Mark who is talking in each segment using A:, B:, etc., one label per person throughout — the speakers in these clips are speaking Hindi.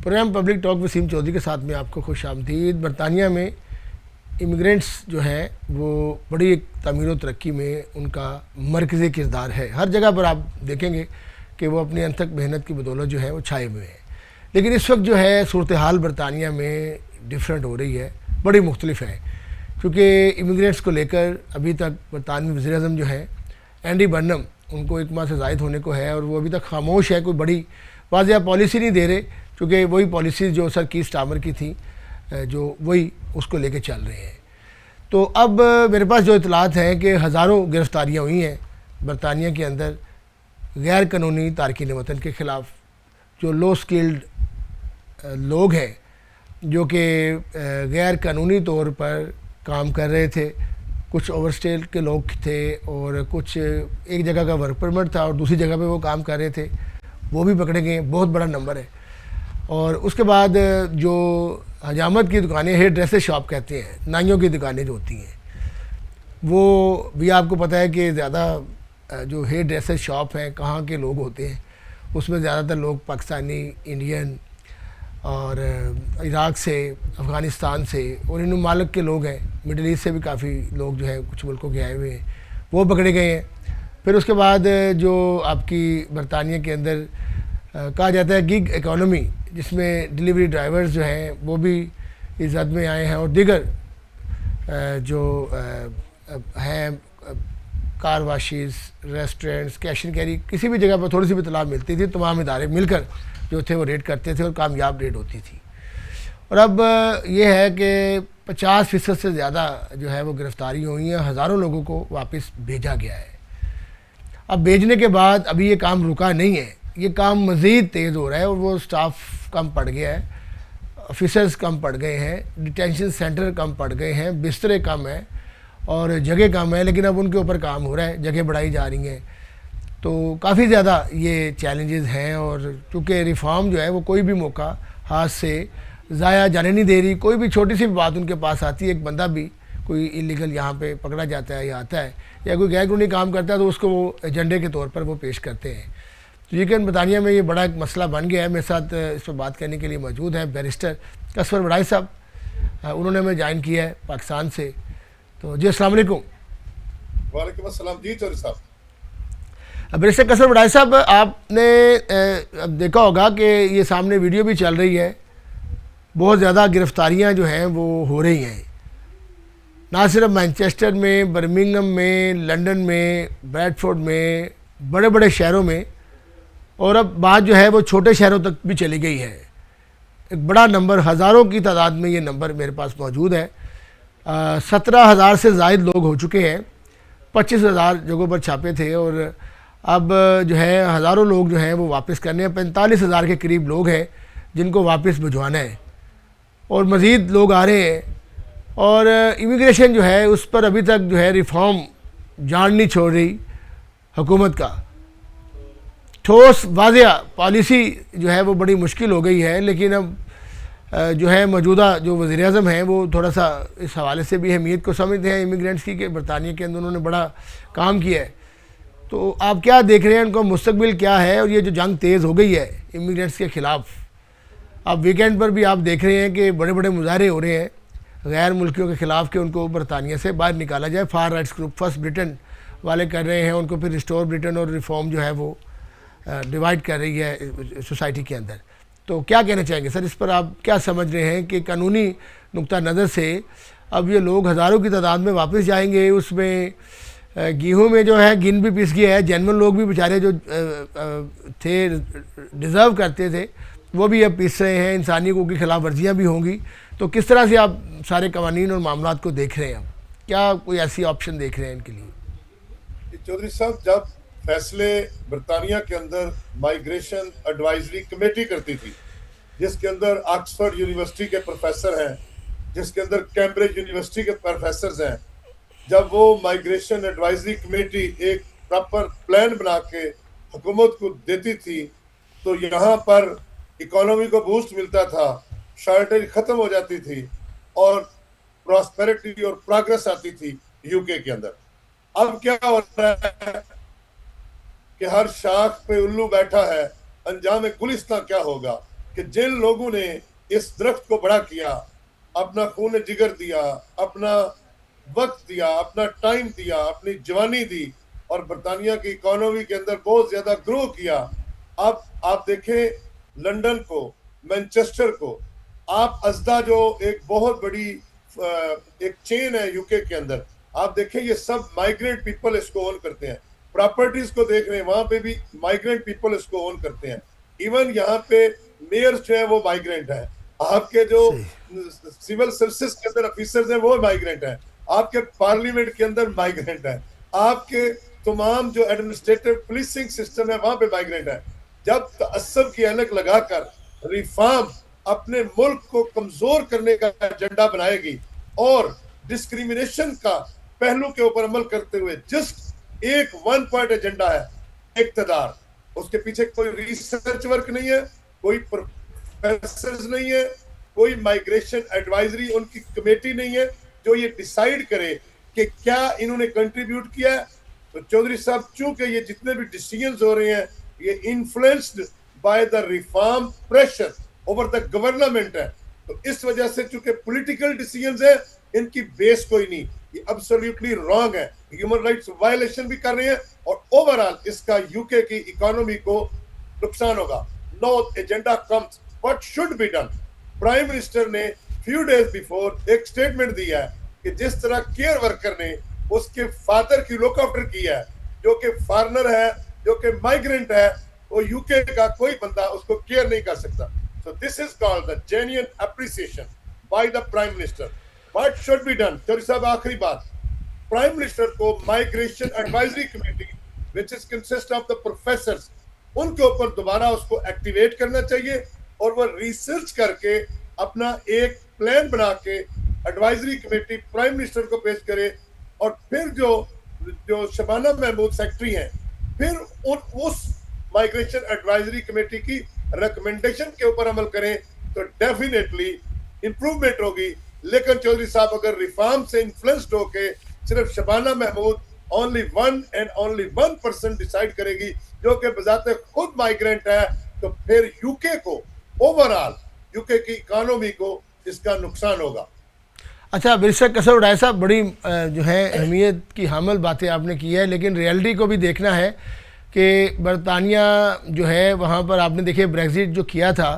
A: Programme public talk Wasim Chaudhary के साथ में आपको खुश आमदीद। बरतानिया में इमिग्रेंट्स जो हैं वो बड़ी एक तमीर व तरक्की में उनका मरकज़ी किरदार है। हर जगह पर आप देखेंगे कि वो अपनी अनथक मेहनत की बदौलत जो है वो छाए हुए हैं। लेकिन इस वक्त जो है सूरत हाल बरतानिया में डिफरेंट हो रही है, बड़ी मुख्तलिफ है, क्योंकि इमिग्रेंट्स को लेकर अभी तक बरतानवी वज़ीर-ए-आज़म जो है एंडी बर्नम, उनको 1 माह से ज़ायद होने को है और वो अभी तक खामोश है, कोई बड़ी वाज़ेह पॉलिसी नहीं दे रहे, क्योंकि वही पॉलिसी जो सर कीर स्टारमर की थी जो वही उसको लेके चल रहे हैं। तो अब मेरे पास जो इतलात हैं कि हज़ारों गिरफ़्तारियाँ हुई हैं बरतानिया के अंदर गैर कानूनी तारकीन वतन के ख़िलाफ़, जो लो स्किल्ड लोग हैं, जो कि गैर कानूनी तौर पर काम कर रहे थे। कुछ ओवरस्टे के लोग थे और कुछ एक जगह का वर्क परमिट था और दूसरी जगह पे वो काम कर रहे थे, वो भी पकड़े गए। बहुत बड़ा नंबर है। और उसके बाद जो हजामत की दुकानें, हेयर ड्रेसेस शॉप कहते हैं, नाइयों की दुकानें जो होती हैं, वो भी आपको पता है कि ज़्यादा जो हेयर ड्रेसेस शॉप हैं कहाँ के लोग होते हैं, उसमें ज़्यादातर लोग पाकिस्तानी, इंडियन और इराक़ से, अफ़गानिस्तान से और इन ममालिक के लोग हैं। मिडल ईस्ट से भी काफ़ी लोग जो है कुछ मुल्कों के आए हुए हैं, वो पकड़े गए हैं। फिर उसके बाद जो आपकी बरतानिया के अंदर कहा जाता है गिग इकोनॉमी, जिसमें डिलीवरी ड्राइवर्स जो हैं वो भी इस हद में आए हैं और दीगर जो हैं car washes, restaurants, cash and carry, किसी भी जगह पर थोड़ी सी भी तलाब मिलती थी, तमाम इदारे मिलकर जो थे वो रेड करते थे और कामयाब रेड होती थी। और अब ये है कि 50% से ज़्यादा जो है वो गिरफ़्तारी हुई हैं, हज़ारों लोगों को वापस भेजा गया है। अब भेजने के बाद अभी ये काम रुका नहीं है, ये काम मज़ीद तेज़ हो रहा है और वो स्टाफ कम पड़ गया है, ऑफिसर्स कम पड़ गए हैं, डिटेंशन सेंटर कम पड़ गए हैं, बिस्तरे कम हैं और जगह कम है, लेकिन अब उनके ऊपर काम हो रहा है, जगह बढ़ाई जा रही हैं। तो काफ़ी ज़्यादा ये चैलेंजेस हैं और चूँकि रिफॉर्म जो है वो कोई भी मौका हाथ से ज़ाया जाने नहीं दे रही। कोई भी छोटी सी बात उनके पास आती है, एक बंदा भी कोई इलीगल यहाँ पे पकड़ा जाता है या आता है या कोई गैर कानूनी काम करता है तो उसको वो एजेंडे के तौर पर वो पेश करते हैं। तो यकीन बरतानिया में ये बड़ा एक मसला बन गया है। मेरे साथ इस पर बात करने के लिए मौजूद हैं बैरिस्टर कसवर बड़ाई साहब, उन्होंने हमें ज्वाइन किया है पाकिस्तान से। तो जी अस्सलाम वालेकुम।
B: वालेकुम अस्सलाम जी चौधरी साहब।
A: बैरिस्टर कसवर बड़ाई साहब, आपने देखा होगा कि ये सामने वीडियो भी चल रही है, बहुत ज़्यादा गिरफ़्तारियाँ जो हैं वो हो रही हैं, ना सिर्फ मैनचेस्टर में, बर्मिंघम में, लंदन में, ब्रैडफोर्ड में, बड़े बड़े शहरों में, और अब बात जो है वो छोटे शहरों तक भी चली गई है। एक बड़ा नंबर, हज़ारों की तादाद में ये नंबर मेरे पास मौजूद है। 17,000 से ज़ायद लोग हो चुके हैं, 25,000 जगहों पर छापे थे और अब जो है हज़ारों लोग जो हैं वो वापस करने हैं। 45,000 के करीब लोग हैं जिनको वापस भिजवाना है और मज़ीद लोग आ रहे हैं। और इमिग्रेशन जो है उस पर अभी तक जो है रिफ़ॉर्म जान नहीं छोड़ रही हुकूमत का। ठोस वाज़ेह पॉलिसी जो है वो बड़ी मुश्किल हो गई है, लेकिन अब जो है मौजूदा जो वज़ीर-ए-आज़म हैं वो थोड़ा सा इस हवाले से भी अहमियत को समझते हैं इमिग्रेंट्स की, कि बरतानिया के अंदर उन्होंने बड़ा काम किया है। तो आप क्या देख रहे हैं, उनका मुस्तकबिल क्या है? और ये जो जंग तेज़ हो गई है इमिग्रेंट्स के ख़िलाफ़, अब वीकेंड पर भी आप देख रहे हैं कि बड़े बड़े मुजाहरे हो रहे हैं गैर मुल्कियों के ख़िलाफ़ कि उनको बरतानिया से बाहर निकाला जाए। फार राइट्स ग्रुप फर्स्ट ब्रिटेन वाले कर रहे हैं, उनको फिर रिस्टोर ब्रिटेन और रिफॉर्म जो है वो डिवाइड कर रही है सोसाइटी के अंदर। तो क्या कहना चाहेंगे सर, इस पर आप क्या समझ रहे हैं कि कानूनी नुक्ता नज़र से अब ये लोग हज़ारों की तादाद में वापस जाएंगे? उसमें गेहूँ में जो है गिन भी पिस गया है, जेनवन लोग भी बेचारे जो थे, डिज़र्व करते थे, वो भी अब पिस रहे हैं, इंसानियों की खिलाफ वर्जियाँ भी होंगी। तो किस तरह से आप सारे कवानीन और मामलात को देख रहे हैं? अब क्या कोई ऐसी ऑप्शन देख रहे हैं इनके लिए?
B: चौधरी साहब, जब फैसले बरतानिया के अंदर माइग्रेशन एडवाइजरी कमेटी करती थी, जिसके अंदर ऑक्सफोर्ड यूनिवर्सिटी के प्रोफेसर हैं, जिसके अंदर कैम्ब्रिज यूनिवर्सिटी के प्रोफेसर हैं, जब वो माइग्रेशन एडवाइजरी कमेटी एक प्रॉपर प्लान बना के हुकूमत को देती थी तो यहाँ पर इकोनॉमी को बूस्ट मिलता था, शॉर्टेज खत्म हो जाती थी और प्रॉस्पेरिटी और प्रोग्रेस आती थी यूके के अंदर। अब क्या हो रहा है कि हर शाख पे उल्लू बैठा है, अंजाम गुलिस्तां क्या होगा कि जिन लोगों ने इस दरख्त को बड़ा किया, अपना खून जिगर दिया, अपना वक्त दिया, अपना टाइम दिया, अपनी जवानी दी और बरतानिया की इकोनॉमी के अंदर बहुत ज्यादा ग्रो किया। अब आप देखें लंदन को, मैनचेस्टर को, आप अजदा जो एक बहुत बड़ी एक चेन है यूके के अंदर, आप देखें ये सब माइग्रेंट पीपल इसको ओन करते हैं। प्रॉपर्टीज को देख रहे हैं, वहां पे भी माइग्रेंट पीपल इसको ओन करते हैं। इवन यहाँ पे मेयर्स जो है वो माइग्रेंट है, आपके जो सिविल सर्विसेज के अंदर ऑफिसर्स हैं वो माइग्रेंट हैं, आपके पार्लियामेंट के अंदर माइग्रेंट है, आपके तमाम जो एडमिनिस्ट्रेटिव पुलिसिंग सिस्टम है वहां पे माइग्रेंट है। जब तअस्सुब की ऐनक लगाकर रिफॉर्म अपने मुल्क को कमजोर करने का एजेंडा बनाएगी और डिस्क्रिमिनेशन का पहलू के ऊपर अमल करते हुए जस्ट एक वन पॉइंट एजेंडा है, इक्तदार, उसके पीछे कोई रिसर्च वर्क नहीं है, कोई प्रोफेसर नहीं है, कोई माइग्रेशन एडवाइजरी उनकी कमेटी नहीं है जो ये डिसाइड करे कि क्या इन्होंने कंट्रीब्यूट किया है। तो चौधरी साहब, चूंकि ये जितने भी डिसीजंस हो रहे हैं ये influenced by the reform pressure over the government है, तो इस वजह से चूंकि पॉलिटिकल डिसीजंस है इनकी बेस कोई नहीं, ये एब्सोल्युटली रॉन्ग है, ह्यूमन राइट्स वायलेशन भी कर रहे हैं और ओवरऑल इसका यूके की इकोनॉमी को नुकसान होगा। No agenda comes, what should be done. Prime minister ने फ्यू डेज बिफोर एक स्टेटमेंट दिया है कि जिस तरह केयर वर्कर ने उसके फादर की लुक आफ्टर किया है, जो कि फॉरेनर है, जो कि माइग्रेंट है, वो यूके का कोई बंदा उसको केयर नहीं कर सकता। So this is called the genuine appreciation by the prime minister. What should be done. Chaudhary साहब, आखिरी बात, प्राइम मिनिस्टर को migration advisory committee which is consist of the professors, उनके ऊपर दोबारा उसको एक्टिवेट करना चाहिए और वो रिसर्च करके अपना एक प्लान बना के एडवाइजरी कमेटी प्राइम मिनिस्टर को पेश करे और फिर जो शबाना महमूद सेक्रेटरी हैं फिर उस माइग्रेशन एडवाइजरी कमेटी की रिकमेंडेशन के ऊपर अमल करें तो डेफिनेटली इंप्रूवमेंट होगी। लेकिन चौधरी साहब, अगर रिफॉर्म से इन्फ्लुएंस्ड होके सिर्फ शबाना महमूद ओनली 1% डिसाइड करेगी जो कि बजाते खुद माइग्रेंट है, तो फिर यूके को ओवरऑल यूके की इकोनॉमी को इसका नुकसान होगा।
A: अच्छा, बेशक कसर उड़ाए साहब, बड़ी जो है अहमियत की हामिल बातें आपने की है, लेकिन रियलिटी को भी देखना है कि बरतानिया जो है वहाँ पर आपने देखे ब्रेक्जिट जो किया था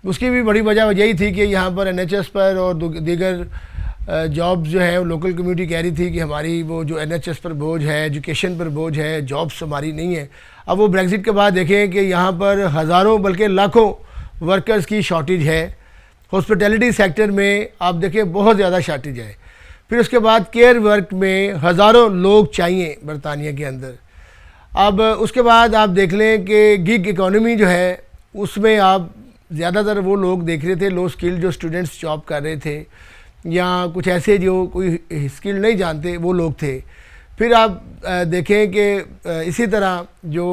A: उसकी भी बड़ी वजह यही थी कि यहाँ पर NHS पर और दीगर जॉब्स जो है लोकल कम्युनिटी कह रही थी कि हमारी वो जो NHS पर बोझ है, एजुकेशन पर बोझ है, जॉब्स हमारी नहीं है। अब वो ब्रेक्जिट के बाद देखें कि यहाँ पर हज़ारों बल्कि लाखों वर्कर्स की शॉर्टेज है। हॉस्पिटैलिटी सेक्टर में आप देखें बहुत ज़्यादा शॉर्टेज है। फिर उसके बाद केयर वर्क में हज़ारों लोग चाहिए बरतानिया के अंदर। अब उसके बाद आप देख लें कि गिग इकोनॉमी जो है उसमें आप ज़्यादातर वो लोग देख रहे थे लो स्किल जो स्टूडेंट्स जॉब कर रहे थे या कुछ ऐसे जो कोई स्किल नहीं जानते वो लोग थे। फिर आप देखें कि इसी तरह जो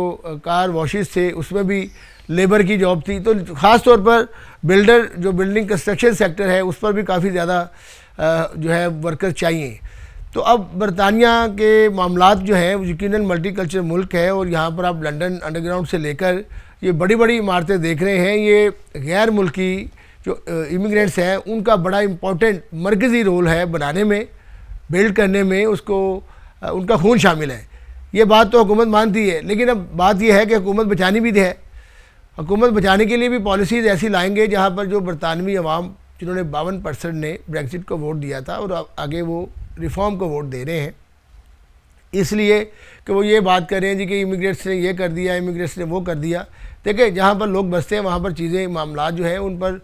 A: कार वॉशेस थे उसमें भी लेबर की जॉब थी। तो ख़ास तौर पर बिल्डर जो बिल्डिंग कंस्ट्रक्शन सेक्टर है उस पर भी काफ़ी ज़्यादा जो है वर्कर चाहिए। तो अब बरतानिया के मामलात जो है यकीनन मल्टीकल्चरल मुल्क है और यहाँ पर आप लंदन अंडरग्राउंड से लेकर ये बड़ी बड़ी इमारतें देख रहे हैं। ये गैर मुल्की जो इमिग्रेंट्स हैं उनका बड़ा इम्पोर्टेंट मरकज़ी रोल है बनाने में, बिल्ड करने में, उसको उनका खून शामिल है। ये बात तो हुकूमत मानती है, लेकिन अब बात यह है कि हुकूमत बचानी भी है। हुकूमत बचाने के लिए भी पॉलिसीज़ ऐसी लाएंगे जहाँ पर जो बरतानवी अवाम जिन्होंने 52% ने ब्रेक्जिट को वोट दिया था और आगे वो रिफॉर्म को वोट दे रहे हैं, इसलिए कि वो ये बात कर रहे हैं जी कि इमिग्रेट्स ने ये कर दिया, इमिग्रेट्स ने वो कर दिया। देखिए, जहाँ पर लोग बसते हैं वहाँ पर चीज़ें मामला जो है उन पर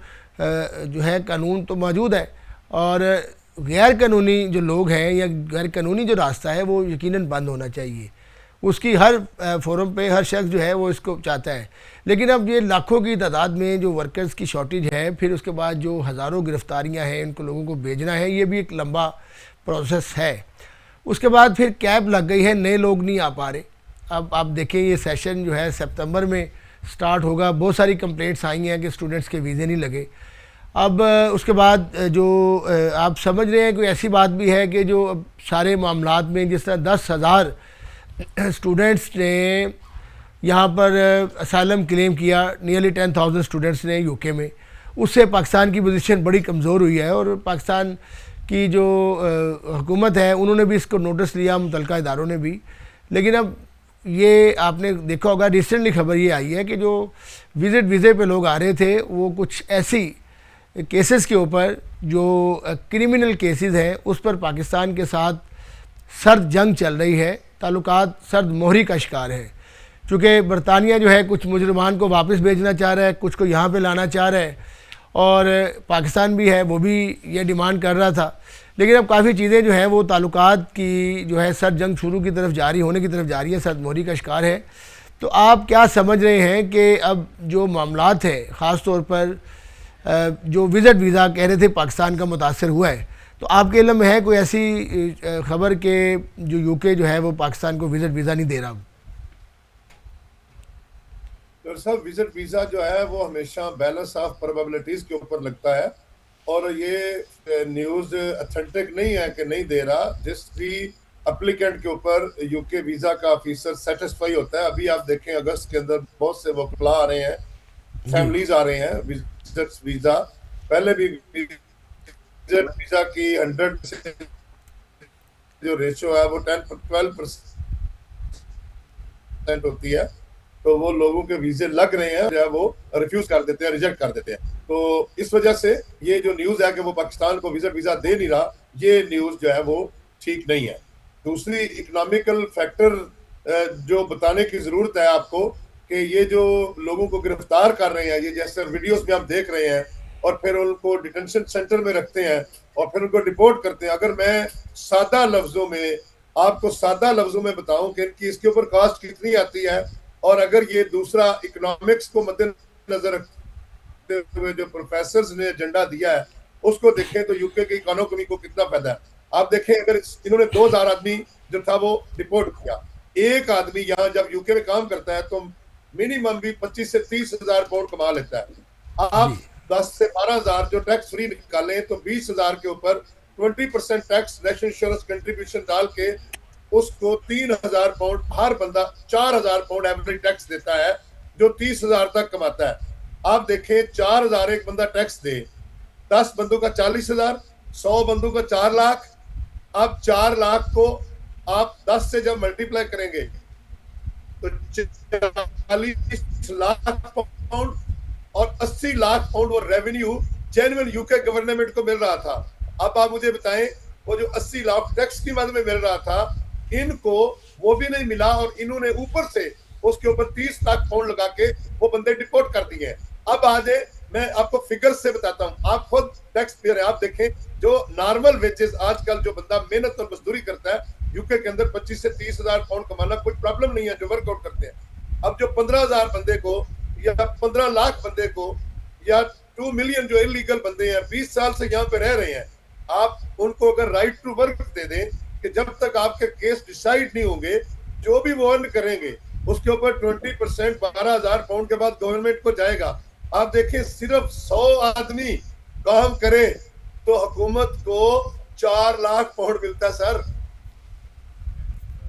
A: जो है कानून तो मौजूद है और गैर कानूनी जो लोग हैं या गैर कानूनी जो रास्ता है वो यकीनन बंद होना चाहिए। उसकी हर फोरम पे हर शख्स जो है वो इसको चाहता है। लेकिन अब ये लाखों की तादाद में जो वर्कर्स की शॉर्टेज है, फिर उसके बाद जो हज़ारों गिरफ्तारियाँ हैं, इनको लोगों को भेजना है, ये भी एक लंबा प्रोसेस है। उसके बाद फिर कैप लग गई है, नए लोग नहीं आ पा रहे। अब आप देखें ये सेशन जो है सितंबर में स्टार्ट होगा, बहुत सारी कंप्लेंट्स आई हैं कि स्टूडेंट्स के वीज़े नहीं लगे। अब उसके बाद जो आप समझ रहे हैं कोई ऐसी बात भी है कि जो अब सारे मामलात में जिस तरह 10,000 स्टूडेंट्स ने यहाँ पर असाइलम क्लेम किया नियरली 10,000 स्टूडेंट्स ने यूके में। उससे पाकिस्तान की पोजीशन बड़ी कमज़ोर हुई है और पाकिस्तान की जो हुकूमत है उन्होंने भी इसको नोटिस लिया, मुतल्लिका इदारों ने भी। लेकिन अब ये आपने देखा होगा रिसेंटली खबर ये आई है कि जो विज़िट वीज़े पे लोग आ रहे थे वो कुछ ऐसी केसेस के ऊपर जो क्रिमिनल केसेस हैं उस पर पाकिस्तान के साथ सर्द जंग चल रही है, ताल्लुकात सर्द मोहरी का शिकार है। चूँकि बरतानिया जो है कुछ मुजरमान को वापस भेजना चाह रहा है, कुछ को यहाँ पे लाना चाह रहा है, और पाकिस्तान भी है वो भी ये डिमांड कर रहा था। लेकिन अब काफ़ी चीज़ें जो हैं वो ताल्लुकात की जो है सर्द जंग शुरू की तरफ जारी होने की तरफ जारी है, सर्द मोहरी का शिकार है। तो आप क्या समझ रहे हैं कि अब जो मामलात हैं ख़ास तौर पर जो विज़िट वीज़ा कह रहे थे पाकिस्तान का मुतासर हुआ है, तो आपके इल्म में है कोई ऐसी खबर कि जो यूके जो है वो पाकिस्तान को विज़िट वीज़ा नहीं दे रहा?
B: डॉक्टर साहब, विजिट वीजा जो है वो हमेशा बैलेंस ऑफ प्रोबेबिलिटीज के ऊपर लगता है, और ये न्यूज ऑथेंटिक नहीं है कि नहीं दे रहा। जिस भी एप्लीकेंट के ऊपर यूके वीजा का ऑफिसर सेटिस्फाई होता है, अभी आप देखें अगस्त के अंदर बहुत से वकला आ रहे हैं, फैमिलीज आ रहे हैं विजिट वीजा। पहले भी विजिट वीजा की 100 से जो रेशो है वो 10-12% होती है, तो वो लोगों के वीजे लग रहे हैं जो है वो रिफ्यूज कर देते हैं, रिजेक्ट कर देते हैं। तो इस वजह से ये जो न्यूज है कि वो पाकिस्तान को विजिट वीजा दे नहीं रहा, ये न्यूज जो है वो ठीक नहीं है। दूसरी इकोनॉमिकल फैक्टर जो बताने की जरूरत है आपको कि ये जो लोगों को गिरफ्तार कर रहे हैं, ये जैसे वीडियोस में आप देख रहे हैं, और फिर उनको डिटेंशन सेंटर में रखते हैं और फिर उनको डिपोर्ट करते हैं। अगर मैं सादा लफ्जों में आपको बताऊं कि इनकी इसके ऊपर कॉस्ट कितनी आती है, और अगर ये दूसरा इकोनॉमिक्स को मद्देनजर रखते हुए जो प्रोफेसर्स ने एजेंडा दिया है उसको देखें तो यूके की इकोनॉमी को कितना फायदा है। आप देखें, अगर इन्होंने 2000 आदमी जो था वो डिपोर्ट किया, एक आदमी यहाँ जब यूके में काम करता है तो मिनिमम भी 25 से 30,000 पाउंड कमा लेता है। आप 10 से 12,000 जो टैक्स फ्री निकालें तो 20,000 के ऊपर 20% टैक्स नेशनल इंश्योरेंस कंट्रीब्यूशन डाल के उसको 3,000 पाउंड, हर बंदा 4,000 पाउंड एवरेज टैक्स देता है जो 30,000 तक कमाता है। आप देखें 4,000 एक बंदा टैक्स दे, 10 बंदों का 40,000, 100 बंदों का 4 लाख। अब 4 लाख को आप 10 से जब मल्टीप्लाई करेंगे तो 40 लाख पाउंड और 80 लाख पाउंड वो रेवेन्यू जेन्युइन यूके गवर्नमेंट को मिल रहा था। अब आप मुझे बताएं, वो जो 80 लाख टैक्स की मद में मिल रहा था, इनको वो भी नहीं मिला, और इन्होंने ऊपर से उसके ऊपर 30 लाख पाउंड लगा के वो बंदे डिपोर्ट कर दिए हैं। अब आज मैं आपको फिगर्स से बताता हूं, आप खुद टैक्स पेयर है। आप देखें जो नॉर्मल वेजेस आजकल जो बंदा मेहनत और मजदूरी करता है यूके के अंदर 25 से 30,000 पाउंड कमाना कोई प्रॉब्लम नहीं है जो वर्कआउट करते हैं। अब जो 15,000 बंदे को या 15 लाख बंदे को या 2 मिलियन जो इलीगल बंदे हैं 20 साल से यहाँ पे रह रहे हैं, आप उनको अगर राइट टू वर्क दे दें कि जब तक आपके केस डिसाइड नहीं होंगे जो भी वो अर्न करेंगे उसके ऊपर 20% 12,000 पाउंड के बाद गवर्नमेंट को जाएगा। आप देखें सिर्फ 100 आदमी काम करे तो हुकूमत को 4 लाख पाउंड मिलता है सर।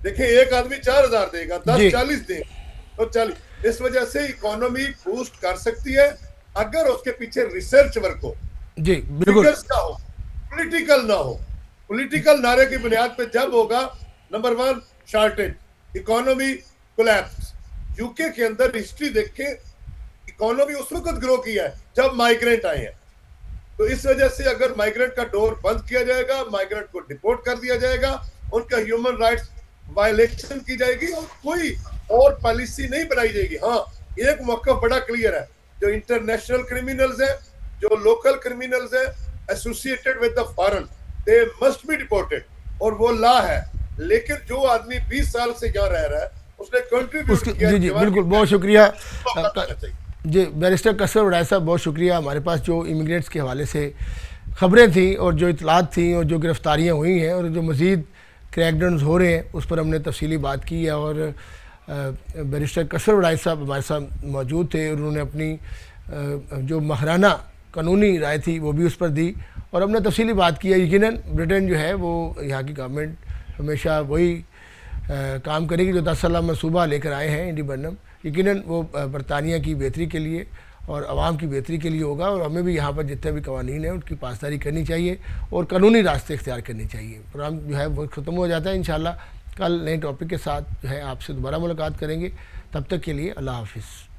B: देखिए एक आदमी 4,000 देगा, 10 40 देगा तो 40। इस वजह से इकोनॉमी बूस्ट कर सकती है अगर उसके पीछे रिसर्च वर्क हो,
A: जी बिल्कुल,
B: ना हो, पॉलिटिकल ना हो। पॉलिटिकल नारे की बुनियाद पे जब होगा, number 1 shortage, economy collapse. UK के अंदर हिस्ट्री देख के इकोनॉमी उस वक्त ग्रो किया है जब माइग्रेंट आए हैं। तो इस वजह से अगर माइग्रेंट का डोर बंद किया जाएगा, माइग्रेंट को डिपोर्ट कर दिया जाएगा, उनका ह्यूमन राइट्स वायलेशन की जाएगी और कोई और पॉलिसी नहीं बनाई जाएगी। हाँ, एक मौक़िफ़ बड़ा क्लियर है, जो इंटरनेशनल क्रिमिनल्स हैं, जो लोकल क्रिमिनल्स हैं associated with the foreign, they must be deported, और वो लॉ है। लेकिन जो आदमी 20 साल से यहाँ रह रहा है उसने कंट्रीब्यूट किया।
A: जी बिल्कुल, बहुत शुक्रिया जी बैरिस्टर कसर वड़ाई साहब, बहुत शुक्रिया। हमारे पास जो इमिग्रेंट्स के हवाले से ख़बरें थी और जो इतलात थी और जो गिरफ़्तारियाँ हुई हैं और जो मज़ीद क्रैकडाउन्स हो रहे हैं उस पर हमने तफसीली बात की है। और बैरिस्टर कसर वड़ाई साहब हमारे साथ मौजूद थे और उन्होंने अपनी जो माहराना कानूनी राय थी वो भी उस पर दी और हमने तफसीली बात की है। यकीनन ब्रिटेन जो है वो यहाँ की गवर्नमेंट हमेशा वही काम करेगी जो 10 साल मनसूबा लेकर आए हैं इंडी बर्नम, यकीनन वो बरतानिया की बेहतरी के लिए और आवाम की बेहतरी के लिए होगा, और हमें भी यहाँ पर जितने भी कवानीन हैं उनकी पासदारी करनी चाहिए और कानूनी रास्ते इख्तियार करने चाहिए। प्रोग्राम जो है वो ख़त्म हो जाता है। इंशाल्लाह कल नए टॉपिक के साथ जो है आपसे दोबारा मुलाकात करेंगे। तब तक के लिए अल्लाह हाफिज़।